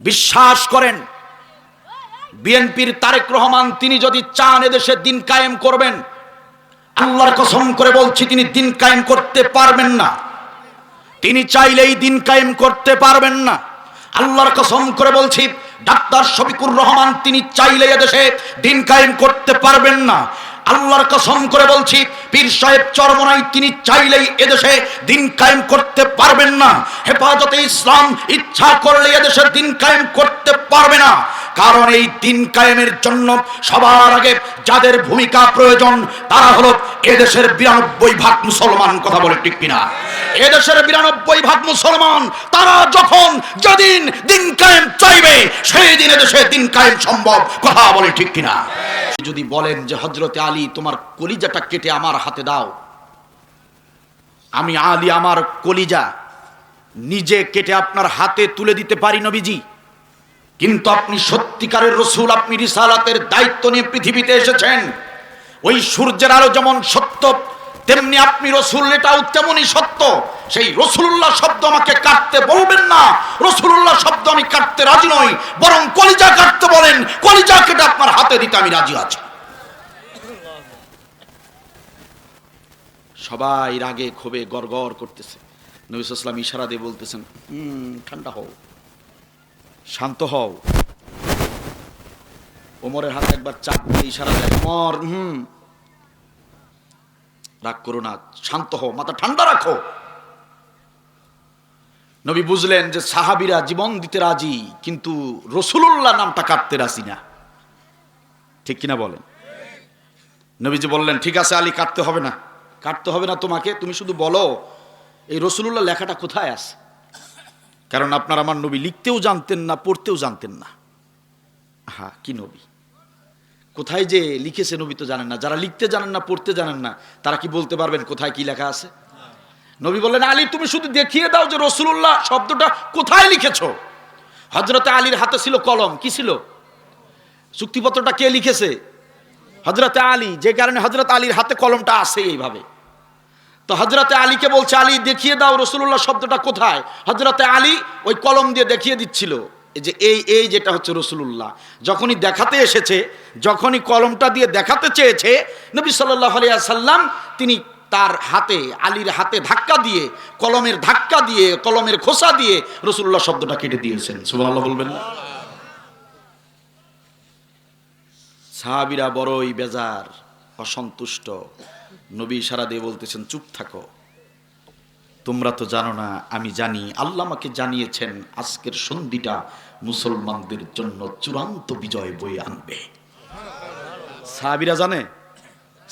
বিশ্বাস করেন, বিএনপির তারেক রহমান তিনি যদি চান এদেশে দিন কায়েম করবেন, আল্লাহর কসম করে বলছি তিনি দিন কায়েম করতে পারবেন না। তিনি চাইলেই দিন কায়েম করতে পারবেন না। আল্লাহর কসম করে বলছি, ডাক্তার শফিকুর রহমান তিনি চাইলে এদেশে দিন কায়েম করতে পারবেন না। আল্লাহর কসম করে বলছি, পীর সাহেব চরমনাই তিনি চাইলেই এদেশে দিন কায়েম করতে পারবেন না। হেফাজতে ইসলাম ইচ্ছা করলে এদেশে দিন কায়েম করতে পারবে না। কারণ এই দিন কায়েমের জন্য সবার আগে যাদের ভূমিকা প্রয়োজন তারা হলো এদেশের 92% মুসলমান। কথা বলে ঠিক কিনা? এদেশের 92% মুসলমান। তারা যখন যেদিন দিন কায়েম চাইবে সেই দিন এদেশে দিন কায়েম সম্ভব। কথা বলে ঠিক কিনা? যদি বলেন যে হযরতে আলী তোমার কলিজাটা কেটে আমার হাতে দাও, আমি আলী আমার কলিজা নিজে কেটে আপনার হাতে তুলে দিতে পারি নবীজি। কিন্তু আপনি সত্যিকারের রসুল, আপনি রিসালাতের দায়িত্ব নিয়ে পৃথিবীতে এসেছেন। ওই সূর্যের আলো যেমন সত্য তেমনি আপনি রসুল, এটাও তেমনই সত্য। সেই রসুলুল্লাহ শব্দ আমাকে কাটতে বলবেন না। রসুলুল্লাহ শব্দ আমি কাটতে রাজি নই, বরং কলিজা কাটতে বলেন। কলিজা কেটে আপনার হাতে দিতে আমি রাজি আছি। সবাই রাগে ক্ষোভে গড়গড় করতেছে। নবী সাল্লাল্লাহু আলাইহি ওয়াসাল্লাম ইশারা দিয়ে বলতেছেন, ঠান্ডা হও, শান্ত হও। ওমরের হাতে একবার চাপ দিয়ে ইশারা দেয়, ওমর রাগ করো না, শান্ত হও, মাথা ঠান্ডা রাখো। নবী বুঝলেন যে সাহাবীরা জীবন দিতে রাজি, কিন্তু রসুলুল্লাহ নামটা কাটতে রাজি না। ঠিক কিনা বলেন? নবীজি বললেন, ঠিক আছে আলী, কাটতে হবে না, কাটতে হবে না তোমাকে, তুমি শুধু বলো এই রসুলুল্লাহ লেখাটা কোথায় আছে। কারণ আপনার আমার নবী লিখতেও জানতেন না, পড়তেও জানতেন না। হ্যাঁ, কি নবী, কোথায় যে লিখেছে নবী তো জানেন না। যারা লিখতে জানেন না, পড়তে জানেন না, তারা কি বলতে পারবেন কোথায় কি লেখা আছে? নবী বললেন, আলী তুমি শুধু দেখিয়ে দাও যে রসুলুল্লাহ শব্দটা কোথায় লিখেছো। হযরতে আলীর হাতে ছিল কলম। কি ছিল? চুক্তিপত্রটা কে লিখেছে? হযরতে আলী। যে কারণে হযরত আলীর হাতে কলমটা আছে এইভাবে। তো হযরতে আলীকে বলছে, আলী দেখিয়ে দাও রসুলুল্লাহ শব্দটা কোথায়। হযরতে আলী ওই কলম দিয়ে দেখিয়ে দিচ্ছিল যে এই যেটা হচ্ছে রসুলুল্লাহ। যখনই দেখাতে এসেছে, যখনই কলমটা দিয়ে দেখাতে চেয়েছে, নবী সাল্লাল্লাহু আলাইহি ওয়াসাল্লাম তিনি তার হাতে, আলীর হাতে ধাক্কা দিয়ে, কলমের ধাক্কা দিয়ে, কলমের খোসা দিয়ে রসুলুল্লাহ শব্দটা কেটে দিয়েছেন। সুবহানাল্লাহ বলবেন না? সাহাবীরা বড়ই বেজার, অসন্তুষ্ট। নবী ইশারা দিয়ে বলতেছেন, চুপ থাকো, তোমরা তো জানো না, আমি জানি। আল্লাহ আমাকে জানিয়েছেন আজকের সন্ধিটা মুসলমানদের জন্য চূড়ান্ত বিজয় বয়ে আনবে। সাহাবীরা জানে?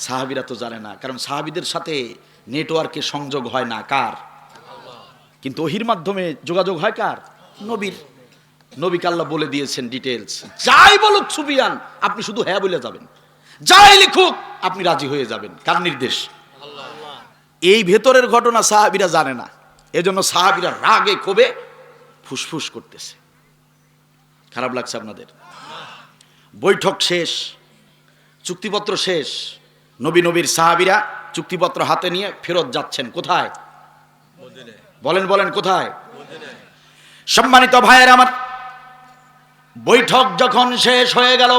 সাহাবীরা তো জানে না, কারণ সাহাবীদের সাথে নেটওয়ার্কে সংযোগ হয় না। কার? কিন্তু ওহির মাধ্যমে যোগাযোগ হয় কার? নবীর। নবীকে আল্লাহ বলে দিয়েছেন ডিটেলস। যাই বলুক সুফিয়ান, আপনি শুধু হ্যাঁ বলে যাবেন। যাই লিখুক আপনি রাজি হয়ে যাবেন। কার নির্দেশ? এই ভেতরের ঘটনা সাহাবীরা জানে না। এজন্য সাহাবীরা রাগে ক্ষোভে ফুসফুস করতেছে। খারাপ লাগছে আপনাদের? বৈঠক শেষ, চুক্তিপত্র শেষ। নবীর সাহাবীরা চুক্তিপত্র হাতে নিয়ে ফেরত যাচ্ছেন। কোথায়? বলেন কোথায়? সম্মানিত ভাইয়েরা আমার, বৈঠক যখন শেষ হয়ে গেল,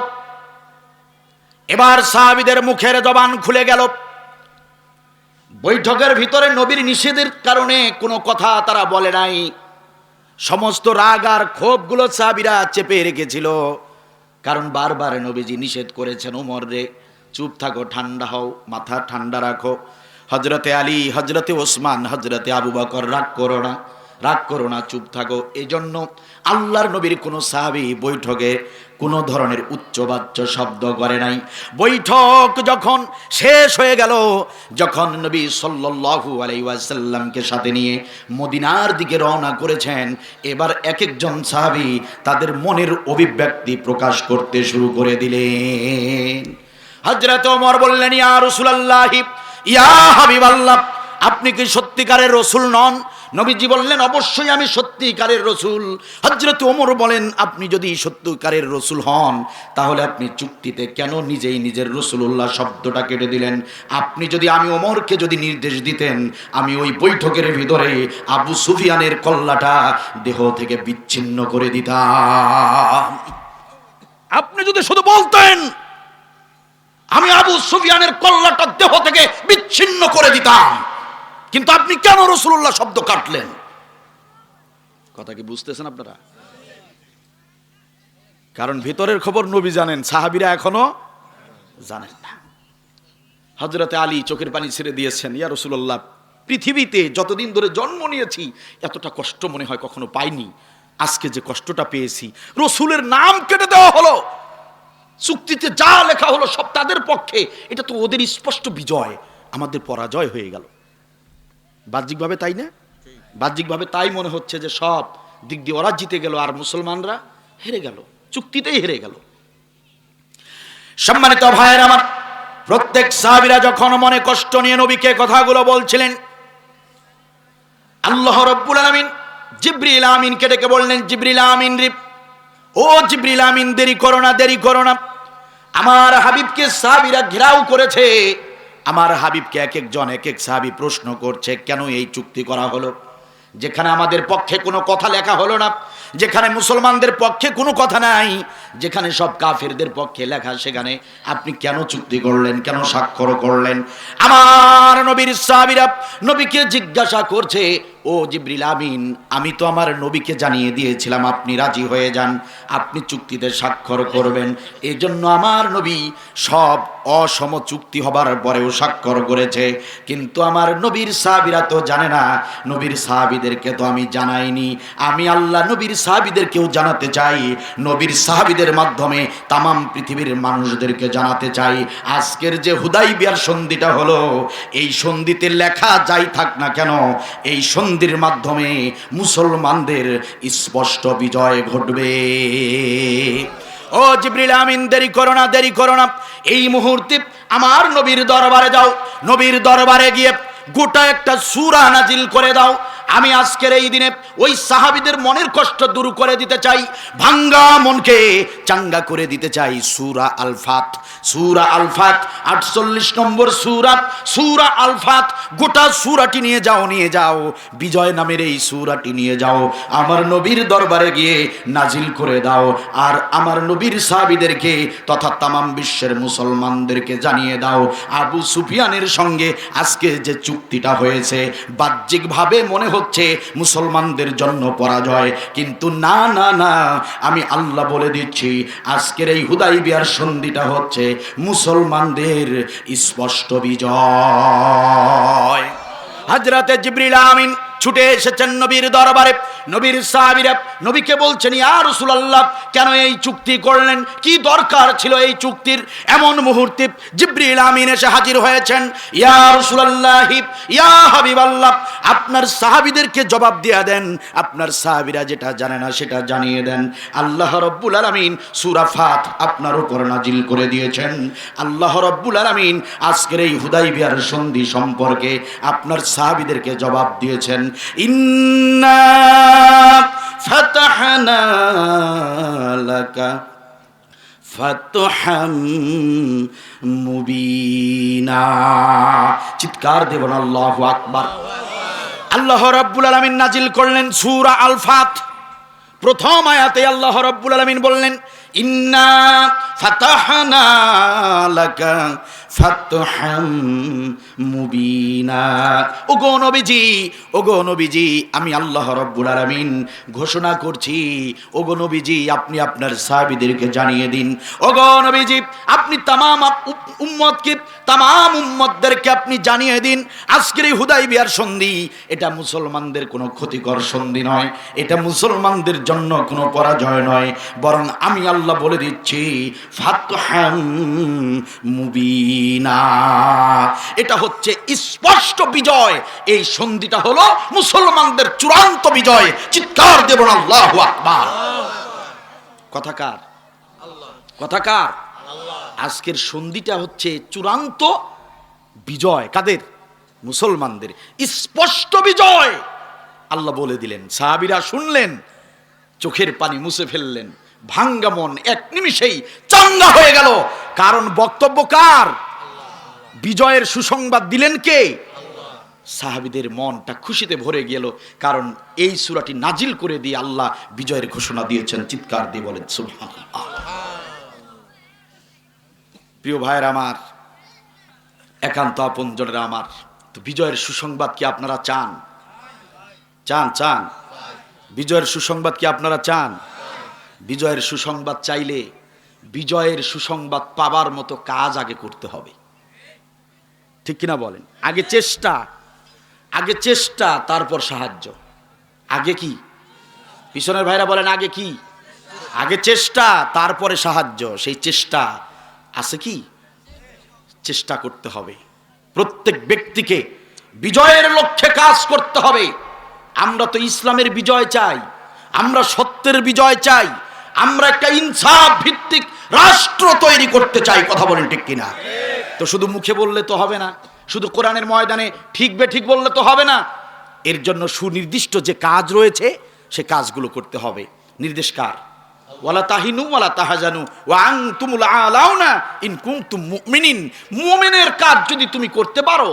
এবার সাহাবীদের মুখের জবান খুলে গেল। বৈঠকের ভিতরে নবীর নিষেধের কারণে কোনো কথা তারা বলে নাই। সমস্ত রাগ আর ক্ষোভগুলো সাহাবীরা চেপে রেখেছিল। কারণ বারবার নবীজি নিষেধ করেছেন, ওমর রে চুপ থাকো, ঠান্ডা হও, মাথা ঠান্ডা রাখো। হযরতে আলী, হযরতে ওসমান, হযরতে আবু বকর, রাগ করো না, চুপ থাকো। এজন্য আল্লাহর নবীর কোন সাহাবী বৈঠকে কোন ধরনের উচ্চবাচ্য শব্দ করে নাই। বৈঠক যখন শেষ হয়ে গেল, যখন নবী সাল্লাল্লাহু আলাইহি ওয়াসাল্লামকে সাথে নিয়ে মদিনার দিকে রওনা করেছেন, এবার এক একজন সাহাবী তাদের মনের অভিব্যক্তি প্রকাশ করতে শুরু করে দিলেন। হযরত ওমর বললেন, ইয়া রাসূলুল্লাহ, ইয়া হাবিবাল্লাহ, আপনি কি সত্যিকারের রসুল নন? নবীজি বললেন, অবশ্যই আমি সত্যিকারের রসুল। হযরত ওমর বলেন, আপনি যদি সত্যিকারের রসুল হন তাহলে আপনি চুক্তিতে কেন নিজেই নিজের রসুলুল্লাহ শব্দটা কেটে দিলেন? আপনি যদি, আমি ওমরকে যদি নির্দেশ দিতেন, আমি ওই বৈঠকের ভিতরে আবু সুফিয়ানের কল্লাটা দেহ থেকে বিচ্ছিন্ন করে দিতাম। আপনি যদি শুধু বলতেন, আমি আবু সুফিয়ানের কল্লাটা দেহ থেকে বিচ্ছিন্ন করে দিতাম, কিন্তু আপনি কেন রাসূলুল্লাহ শব্দ কাটলেন? কথা কি বুঝতেছেন আপনারা? কারণ ভিতরের খবর নবী জানেন, সাহাবীরা এখনো জানেন না। হযরতে আলী চোখের পানি ছেড়ে দিয়েছেন, ইয়া রাসূলুল্লাহ, পৃথিবীতে যতদিন ধরে জন্ম নিয়েছি এতটা কষ্ট মনে হয় কখনো পাইনি। আজকে যে কষ্টটা পেয়েছি, রসুলের নাম কেটে দেওয়া হলো, চুক্তিতে যা লেখা হলো সব তাদের পক্ষে, এটা তো ওদের স্পষ্ট বিজয়, আমাদের পরাজয় হয়ে গেল। বাহ্যিকভাবে তাই না? বাহ্যিকভাবে তাই মনে হচ্ছে যে সব দিক দিয়ে ওরা জিতে গেল আর মুসলমানরা হেরে গেল, চুক্তিতেই হেরে গেল। সম্মানিত ভাইয়ের আমার, প্রত্যেক সাহাবীরা যখন মনে কষ্ট নিয়ে নবীকে কথাগুলো বলছিলেন, আল্লাহ রাব্বুল আলামিন জিবরিল আমিনকে ডেকে বললেন, জিবরিল আমিন রে, ও জিবরিল আমিন, দেরি করো না, দেরি করো না। আমার হাবিবকে সাহাবীরা ঘেরাও করেছে। আমার হাবিবকে এক একজন এক এক সাহাবী প্রশ্ন করছে, কেন এই চুক্তি করা হলো? যেখানে আমাদের পক্ষে কোনো কথা লেখা হলো না, যেখানে মুসলমানদের পক্ষে কোনো কথা নাই, যেখানে সব কাফেরদের পক্ষে লেখা, সেখানে আপনি কেন চুক্তি করলেন, কেন স্বাক্ষর করলেন? আমার নবীর সাহাবীরা নবীকে জিজ্ঞাসা করছে, ও জিবরিল আমিন, আমি তো আমার নবীকে জানিয়ে দিয়েছিলাম আপনি রাজি হয়ে যান, আপনি চুক্তিতে স্বাক্ষর করবেন। এজন্য আমার নবী সব অসম চুক্তি হবার পরেও স্বাক্ষর করেছে। কিন্তু আমার নবীর সাহাবীরা তো জানে না, নবীর সাহাবীদেরকে তো আমি জানাইনি। আমি আল্লাহ নবীর সাহাবীদেরকেও জানাতে চাই, নবীর সাহাবীদের মাধ্যমে তামাম পৃথিবীর মানুষদেরকে জানাতে চাই, আজকের যে হুদাইবিয়ার সন্ধিটা হলো, এই সন্ধিতে লেখা যাই থাক না কেন, এই সন্ধির মাধ্যমে মুসলমানদের স্পষ্ট বিজয় ঘটবে। ও জিবরিল আমিন, দেরি করো না, দেরি করো না। এই মুহূর্তে আমার নবীর দরবারে যাও, নবীর দরবারে গিয়ে গোটা একটা সূরা নাজিল করে দাও। আমি আজকের এই দিনে ওই সাহাবীদের মনের কষ্ট দূর করে দিতে চাই, ভাঙ্গা মনকে চাঙ্গা করে দিতে চাই। সূরা আল ফাত, সূরা আল ফাত 48 নম্বর সূরা, সূরা আল ফাত, গোটা সূরাটি নিয়ে যাও, নিয়ে যাও, বিজয় নামের এই সূরাটি নিয়ে যাও, আমার নবীর দরবারে গিয়ে নাজিল করে দাও। আর আমার নবীর সাহাবীদেরকে তথা তামাম বিশ্বের মুসলমানদেরকে জানিয়ে দাও, আবু সুফিয়ানের সঙ্গে আজকে যে চুক্তিটা হয়েছে, বাহ্যিকভাবে মনে হচ্ছে মুসলমানদের জন্য পরাজয়, কিন্তু না না না, আমি আল্লাহ বলে দিচ্ছি, আজকের এই হুদাইবিয়ার সন্ধিটা হচ্ছে মুসলমানদের স্পষ্ট বিজয়। হযরতে জিবরিল আমিন ছুটে এসেছেন নবীর দরবারে। নবীর সাহাবীরা নবীকে বলছেন, ইয়া রাসূলুল্লাহ, কেন এই চুক্তি করলেন, কি দরকার ছিল এই চুক্তির? এমন মুহূর্তে জিবরিল আমিন এসে হাজির হয়েছেন। ইয়া রাসূলুল্লাহ, ইয়া হাবিবাল্লাহ, আপনার সাহাবীদেরকে জবাব দিয়ে দেন, আপনার সাহাবীরা যেটা জানে না সেটা জানিয়ে দেন। আল্লাহ রাব্বুল আলামিন সূরা ফাত আপনার উপর নাজিল করে দিয়েছেন। আল্লাহ রাব্বুল আলামিন আজকের এই হুদাইবিয়ার সন্ধি সম্পর্কে আপনার সাহাবীদেরকে জবাব দিয়েছেন, ইন্না ফাতাহনা লাকা ফাতহাম মুবিনা। চিৎকার দেবেন আল্লাহু আকবার। আল্লাহ রাব্বুল আলামিন নাজিল করলেন সূরা আল ফাত। প্রথম আয়াতে আল্লাহ রাব্বুল আলামিন বললেন, ইন্না ফাতাহনা লাকা ফাতহাম মুবিনা। ওগো নবীজি, ওগো নবীজি, আমি আল্লাহ রাব্বুল আলামিন ঘোষণা করছি, ওগো নবীজি, আপনি আপনার সাহাবীদেরকে জানিয়ে দিন, ওগো নবীজি, আপনি তামাম উম্মতকে, তামাম উম্মতদেরকে আপনি জানিয়ে দিন, আজকের এই হুদাইবিয়ার সন্ধি এটা মুসলমানদের কোনো ক্ষতিকর সন্ধি নয়, এটা মুসলমানদের জন্য কোনো পরাজয় নয়, বরং আমি আল্লাহ বলে দিচ্ছি ফাতহাম মুবিনা, এটা হচ্ছে স্পষ্ট বিজয়। এই সন্ধিটা হলো মুসলমানদের চূড়ান্ত বিজয়। চিৎকার দেব না আল্লাহু আকবার। কথা কার? কথা কার? আজকের সন্ধিটা হচ্ছে চূড়ান্ত বিজয়। কাদের? মুসলমানদের স্পষ্ট বিজয়। আল্লাহ বলে দিলেন, সাহাবীরা শুনলেন, চোখের পানি মুছে ফেললেন, ভাঙ্গা মন এক নিমিষেই চাঙ্গা হয়ে গেল। কারণ বক্তব্য কার? বিজয়ের সুসংবাদ দিলেন কে? সাহাবীদের মনটা খুশিতে ভরে গেল, কারণ এই সূরাটি নাজিল করে দিয়ে আল্লাহ বিজয়ের ঘোষণা দিয়েছেন। চিৎকার দিয়ে বলেন সুবহানাল্লাহ। প্রিয় ভাইয়ের আমার, একান্ত আপনজনেরা আমার, তো বিজয়ের সুসংবাদ কি আপনারা চান? চান? বিজয়ের সুসংবাদ কি আপনারা চান? বিজয়ের সুসংবাদ চাইলে বিজয়ের সুসংবাদ পাবার মতো কাজ আগে করতে হবে, ঠিক কিনা বলেন? আগে চেষ্টা তারপর সাহায্য। আগে কি? পিছনের ভাইরা বলেন আগে কি? আগে চেষ্টা তারপরে সাহায্য। সেই চেষ্টা আছে কি? চেষ্টা করতে হবে। প্রত্যেক ব্যক্তিকে বিজয়ের লক্ষ্যে কাজ করতে হবে। আমরা তো ইসলামের বিজয় চাই, আমরা সত্যের বিজয় চাই, আমরা একটা ইনসাফ ভিত্তিক রাষ্ট্র তৈরি করতে চাই। কথা বলেন ঠিক কিনা? তো শুধু মুখে বললে তো হবে না, শুধু কোরআনের ময়দানে ঠিক বেঠিক বললে তো হবে না। এর জন্য সুনির্দিষ্ট যে কাজ রয়েছে সে কাজগুলো করতে হবে। নির্দেশ কার? ওয়ালা তাহিনু ওয়ালা তাহাজানু ওয়া আনতুমুল আলাউনা ইন কুনতুম মুমিনিন। মুমিনের কাজ যদি তুমি করতে পারো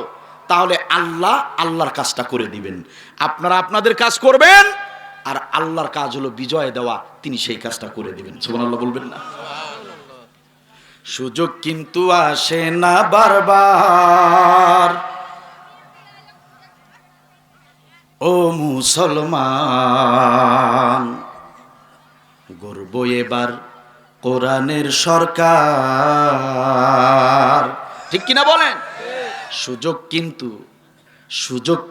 তাহলে আল্লাহ আল্লাহর কাজটা করে দিবেন। আপনারা আপনাদের কাজ করবেন, আর আল্লাহর কাজ হলো বিজয় দেওয়া, তিনি সেই কাজটা করে দিবেন। সুবহানাল্লাহ বলবেন না? সুযোগ কিন্তু আসে না বারবার, ও মুসলমান, গর্ব এবার কোরআনের সরকার। ঠিক কিনা বলেন? সুযোগ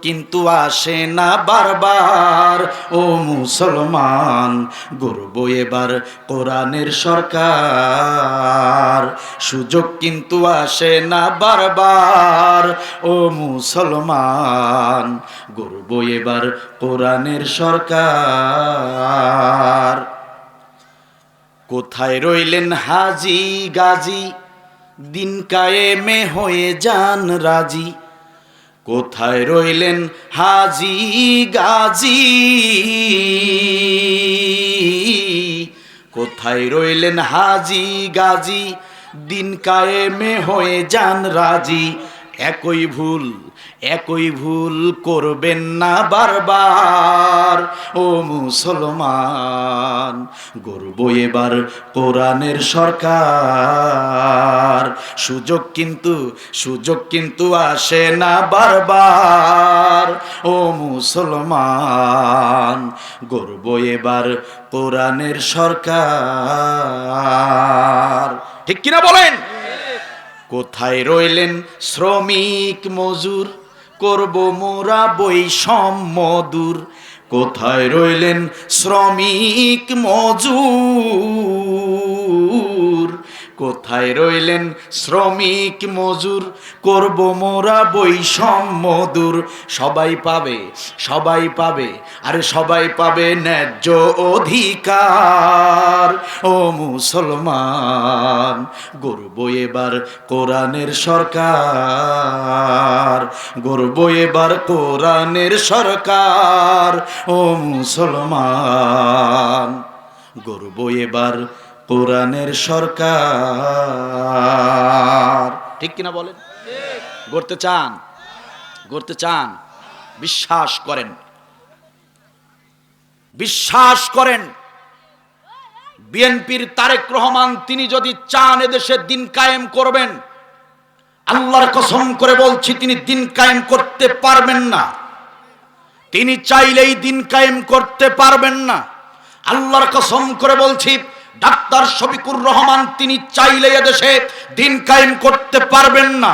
কিন্তু আসে না বারবার, ও মুসলমান, গর্ব এবার কোরআনের সরকার। সুযোগ কিন্তু আসে না বারবার, ও মুসলমান, গর্ব এবার কোরআনের সরকার। কোথায় রইলেন হাজি গাজী, দিন কায়েমে হয়ে যান রাজি। কোথায় রইলেন হাজি গাজী, কোথায় রইলেন হাজি গাজী, দিন কায়েমে হয়ে যান রাজি। একই ভুল করবেন না বারবার, ও মুসলমান, গর্ব এবার কোরআনের সরকার। সুযোগ কিন্তু আসে না বারবার, ও মুসলমান, গর্ব এবার কোরআনের সরকার। ঠিক কিনা বলেন? কোথায় রইলেন শ্রমিক মজুর, করব মোরা বৈষম্য দূর। কোথায় রইলেন শ্রমিক মজুর, কোথায় রইলেন শ্রমিক মজুর, করব মোরা বৈষম্য দূর। সবাই পাবে, আরে সবাই পাবে ন্যায্য অধিকার, ও মুসলমান, গর্ব এবার কোরআনের সরকার। গর্ব এবার কোরআনের সরকার, ও মুসলমান, গর্ব এবার কোরআনের সরকার। ঠিক কিনা বলেন? গড়তে চান? বিশ্বাস করেন বিএনপির তারেক রহমান তিনি যদি চান এদেশে দিন কায়েম করবেন, আল্লাহর কসম করে বলছি তিনি দিন কায়েম করতে পারবেন না। তিনি চাইলেই দিন কায়েম করতে পারবেন না। আল্লাহর কসম করে বলছি, ডাক্তার শফিকুর রহমান তিনি চাইলে এদেশে দিন কায়েম করতে পারবেন না।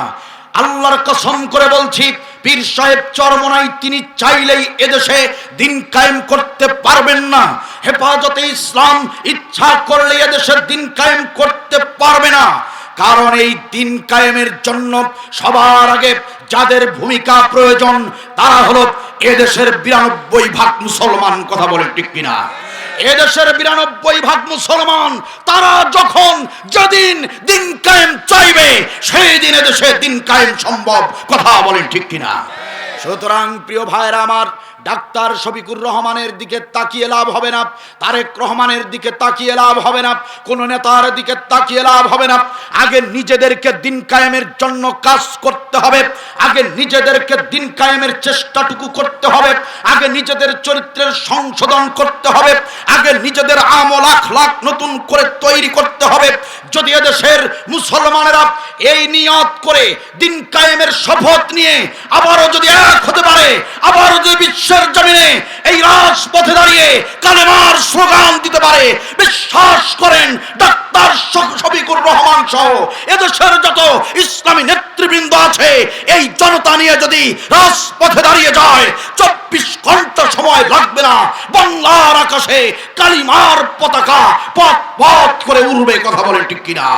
আল্লাহর কসম করে বলছি, পীর সাহেব চরমনাই তিনি চাইলেই এদেশে দিন কায়েম করতে পারবেন না। হেফাজতে ইসলাম ইচ্ছা করলে এদেশে দিন কায়েম করতে পারবে না। কারণ এই দিন কায়েমের জন্য সবার আগে যাদের ভূমিকা প্রয়োজন তারা হলো এদেশের 92% মুসলমান। কথা বলে ঠিক কিনা? এদেশের 92% মুসলমান তারা যখন যেদিন দিন কায়েম চাইবে সেই দিন এদেশে দিন কায়েম সম্ভব। কথা বলেন ঠিক কিনা? সুতরাং প্রিয় ভাইরা আমার, ডাক্তার শফিকুর রহমানের দিকে তাকিয়ে লাভ হবে না, তারেক রহমানের দিকে তাকিয়ে লাভ হবে না, কোন নেতার দিকে তাকিয়ে লাভ হবে না। আগে নিজেদেরকে দিন কায়েমের জন্য কাজ করতে হবে, আগে নিজেদেরকে দিন কায়েমের চেষ্টাটুকু করতে হবে, আগে নিজেদের চরিত্রের সংশোধন করতে হবে, আগে নিজেদের আমল আখলাক নতুন করে তৈরি করতে হবে। যদি এদেশের মুসলমানেরা এই নিয়ত করে দিন কায়েমের শপথ নিয়ে আবারও যদি এক হতে পারে, আবারও যদি বিশ্বের জমিনে এই রাজপথে দাঁড়িয়ে কালেমার স্লোগান দিতে পারে, বিশ্বাস করেন ডাক্তার শফিকুর রহমান সহ এদেশের যত ইসলামী নেতৃবৃন্দ আছে, এই জনতা নিয়ে যদি রাজপথে দাঁড়িয়ে যায় 24 ঘন্টা সময় লাগবে না, বাংলার আকাশে কালিমার পতাকা পথ পথ করে উড়বে। কথা বলেন ঠিক কিনা?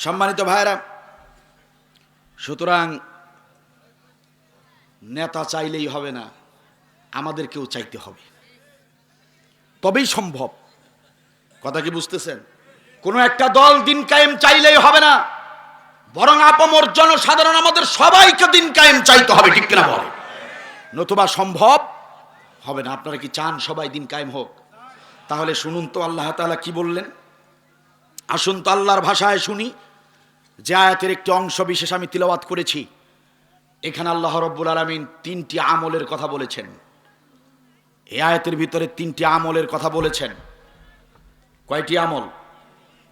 সম্মানিত ভাইরা, সুতরাং নেতা চাইলেই হবে না, আমাদেরকেও চাইতে হবে, তবেই সম্ভব। কথা কি বুঝতেছেন? কোন একটা দল দিন কায়েম চাইলেই হবে না, বরং আপামর জনসাধারণ আমাদের সবাইকে দিন কায়েম চাইতে হবে। ঠিক কিনা বলে? নতুবা সম্ভব হবে না। আপনারা কি চান সবাই দিন কায়েম হোক? তাহলে শুনুন তো আল্লাহ তাআলা কি বললেন। আসুন তো আল্লাহর ভাষায় শুনি। যে আয়াতের একটি অংশ বিশেষ আমি তিলাওয়াত করেছি, এখানে আল্লাহ রাব্বুল আলামিন 3টি আমলের কথা বলেছেন। এই আয়াতের ভিতরে 3টি আমলের কথা বলেছেন। কয়টি আমল?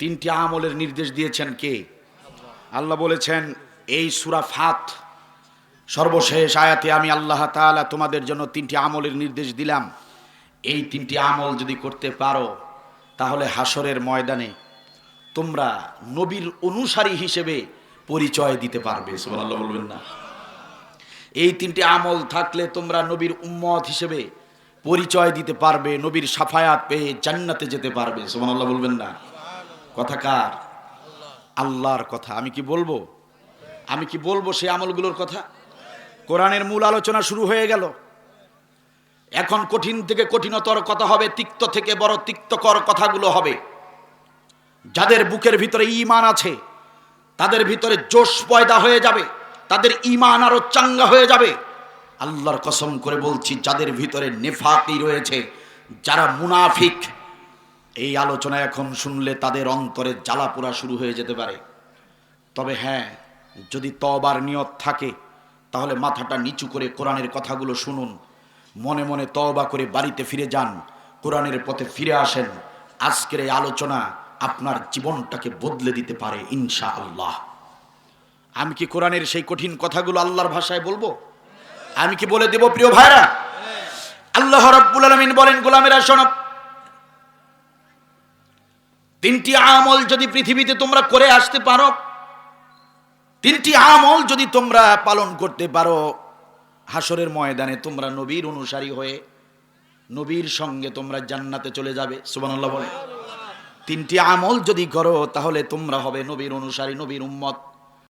3টি আমলের নির্দেশ দিয়েছেন কে? আল্লাহ বলেছেন এই সূরা ফাত সর্বশেষ আয়াতে আমি আল্লাহ তাআলা তোমাদের জন্য 3টি আমলের নির্দেশ দিলাম। এই 3টি আমল যদি করতে পারো তাহলে হাসরের ময়দানে তোমরা নবীর অনুসারী হিসেবে পরিচয় দিতে পারবে। সুবহানাল্লাহ বলবেন না? এই 3টি আমল থাকলে তোমরা নবীর উম্মত হিসেবে পরিচয় দিতে পারবে, নবীর শাফায়াত পেয়ে জান্নাতে যেতে পারবে। সুবহানাল্লাহ বলবেন না? কথা কার? আল্লাহর কথা। আমি কি বলবো? আমি কি বলবো সেই আমলগুলোর কথা? কোরআনের মূল আলোচনা শুরু হয়ে গেল। এখন কঠিন থেকে কঠিনতর কথা হবে, তিক্ত থেকে বড় তিক্তকর কথাগুলো হবে। যাদের বুকের ভিতরে ঈমান আছে তাদের ভিতরে জোশ পয়দা হয়ে যাবে, তাদের ঈমান আরো চাঙ্গা হয়ে যাবে। আল্লাহর কসম করে বলছি, যাদের ভিতরে নেফাকি রয়েছে, যারা মুনাফিক, এই আলোচনা এখন শুনলে তাদের অন্তরে জ্বালা পোড়া শুরু হয়ে যেতে পারে। তবে হ্যাঁ, যদি তওবার নিয়ত থাকে তাহলে মাথাটা নিচু করে কোরআনের কথাগুলো শুনুন, মনে মনে তওবা করে বাড়িতে ফিরে যান, কোরআনের পথে ফিরে আসেন। আজকের এই আলোচনা আপনার জীবনটাকে বদলে দিতে পারে ইনশাআল্লাহ। আমি কি কোরআনের সেই কঠিন কথাগুলো আল্লাহর ভাষায় বলবো? আমি কি বলে দেব প্রিয় ভাইরা? আল্লাহ রাব্বুল আলামিন বলেন, গোলামেরা শোনো, 3টি আমল যদি পৃথিবীতে তোমরা করে আসতে পারো, 3টি আমল যদি তোমরা পালন করতে পারো, হাসরের ময়দানে তোমরা নবীর অনুসারী হয়ে নবীর সঙ্গে তোমরা জান্নাতে চলে যাবে। সুবহানাল্লাহ বলে। 3টি আমল যদি করো তাহলে তোমরা হবে নবীর অনুসারী, নবীর উম্মত।